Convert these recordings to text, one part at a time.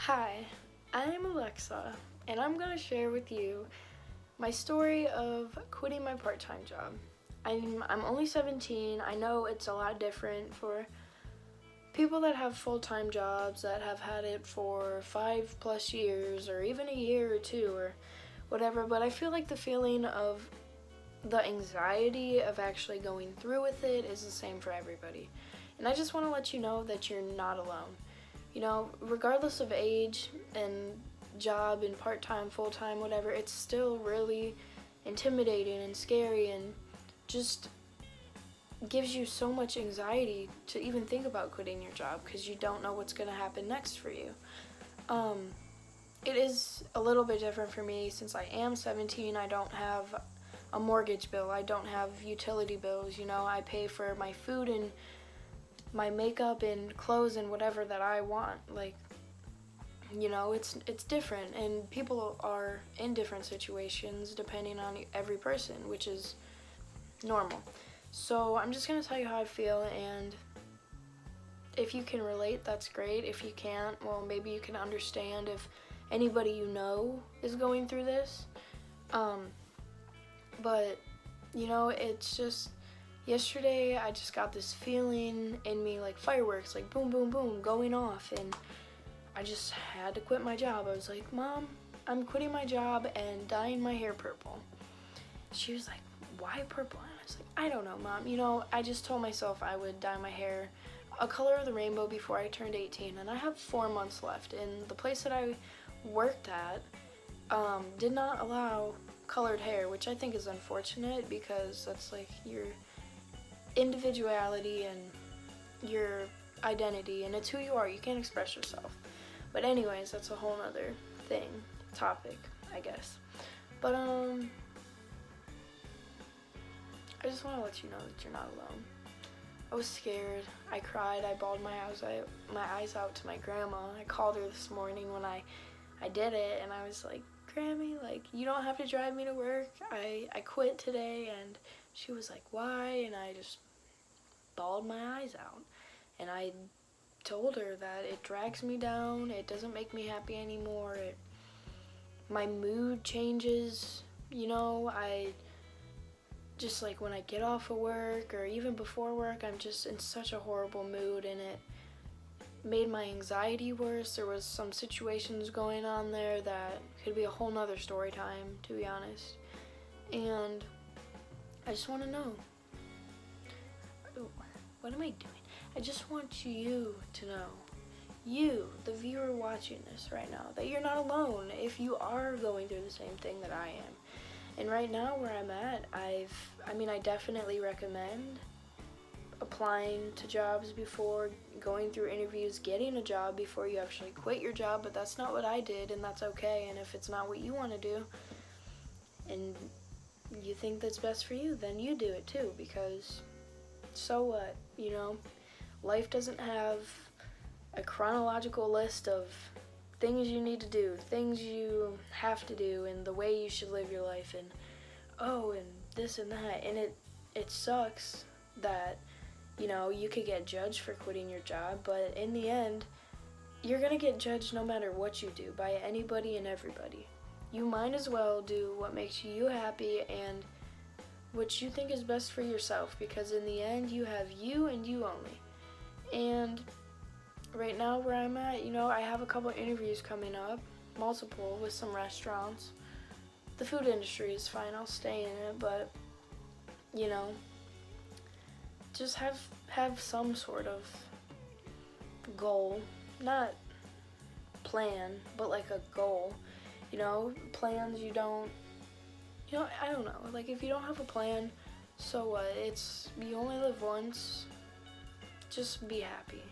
Hi, I'm Alexa, and I'm going to share with you my story of quitting my part-time job. I'm only 17. I know it's a lot different for people that have full-time jobs that have had it for 5+ years or even a year or two or whatever, but I feel like the feeling of the anxiety of actually going through with it is the same for everybody. And I just want to let you know that you're not alone. Regardless of age and job and part-time, full-time, whatever, it's still really intimidating and scary and just gives you so much anxiety to even think about quitting your job because you don't know what's going to happen next for you. It is a little bit different for me since I am 17. I don't have a mortgage bill. I don't have utility bills. I pay for my food and my makeup and clothes and whatever that I want. It's different, and people are in different situations depending on every person, which is normal. So I'm just going to tell you how I feel, and if you can relate, that's great. If you can't, well, maybe you can understand if anybody you know is going through this. But it's just, yesterday I just got this feeling in me like fireworks, like boom, boom, boom, going off, and I just had to quit my job. I was like, Mom, I'm quitting my job and dyeing my hair purple. She was like, why purple? And I was like, I don't know, Mom. I just told myself I would dye my hair a color of the rainbow before I turned 18, and I have 4 months left, and the place that I worked at did not allow colored hair, which I think is unfortunate because that's like your individuality and your identity, and it's who you are. You can't express yourself. But anyways, that's a whole nother topic, I guess. But I just want to let you know that you're not alone. I was scared. I cried. I bawled my eyes out to my grandma. I called her this morning when I did it, and I was like, Grammy, you don't have to drive me to work. I quit today. And she was like, why? And I just bawled my eyes out. And I told her that it drags me down. It doesn't make me happy anymore. My mood changes. I just when I get off of work or even before work, I'm just in such a horrible mood, and it made my anxiety worse. There was some situations going on there that could be a whole nother story time, to be honest. And I just want to know, what am I doing? I just want you to know, you, the viewer watching this right now, that you're not alone if you are going through the same thing that I am. And right now where I'm at, I definitely recommend applying to jobs before going through interviews, getting a job before you actually quit your job, but that's not what I did, and that's okay. And if it's not what you want to do and you think that's best for you, then you do it too, because so what, life doesn't have a chronological list of things you need to do, things you have to do, and the way you should live your life, and and this and that. And it sucks that you could get judged for quitting your job, but in the end, you're gonna get judged no matter what you do by anybody and everybody. You might as well do what makes you happy and what you think is best for yourself, because in the end, you have you and you only. And right now where I'm at, I have a couple interviews coming up, multiple, with some restaurants. The food industry is fine, I'll stay in it, but just have some sort of goal, not plan, but like a goal. Plans you don't, I don't know, if you don't have a plan, so what? You only live once. Just be happy.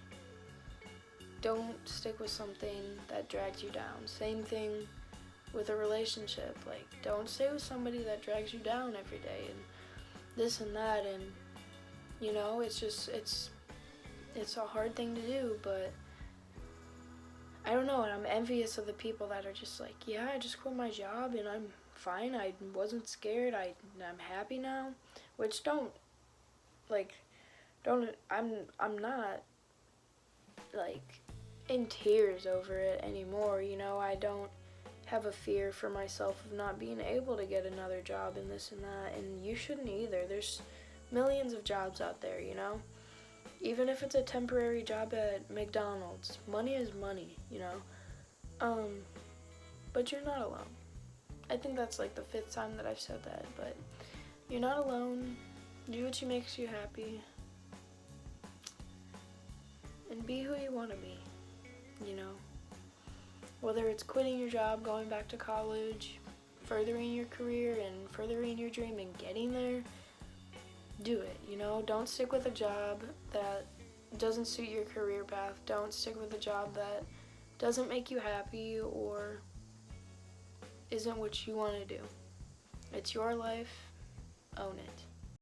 Don't stick with something that drags you down. Same thing with a relationship. Don't stay with somebody that drags you down every day and this and that, and it's a hard thing to do, but I don't know, and I'm envious of the people that are just like, yeah, I just quit my job and I'm fine. I wasn't scared. I'm happy now, which I'm not in tears over it anymore. You know, I don't have a fear for myself of not being able to get another job and this and that, and you shouldn't either. There's millions of jobs out there, you know? Even if it's a temporary job at McDonald's, money is money, you know? But you're not alone. I think that's like the 5th time that I've said that, but you're not alone. Do what makes you happy. And be who you want to be, you know? Whether it's quitting your job, going back to college, furthering your career and furthering your dream and getting there, do it, you know? Don't stick with a job that doesn't suit your career path. Don't stick with a job that doesn't make you happy or isn't what you want to do. It's your life. Own it.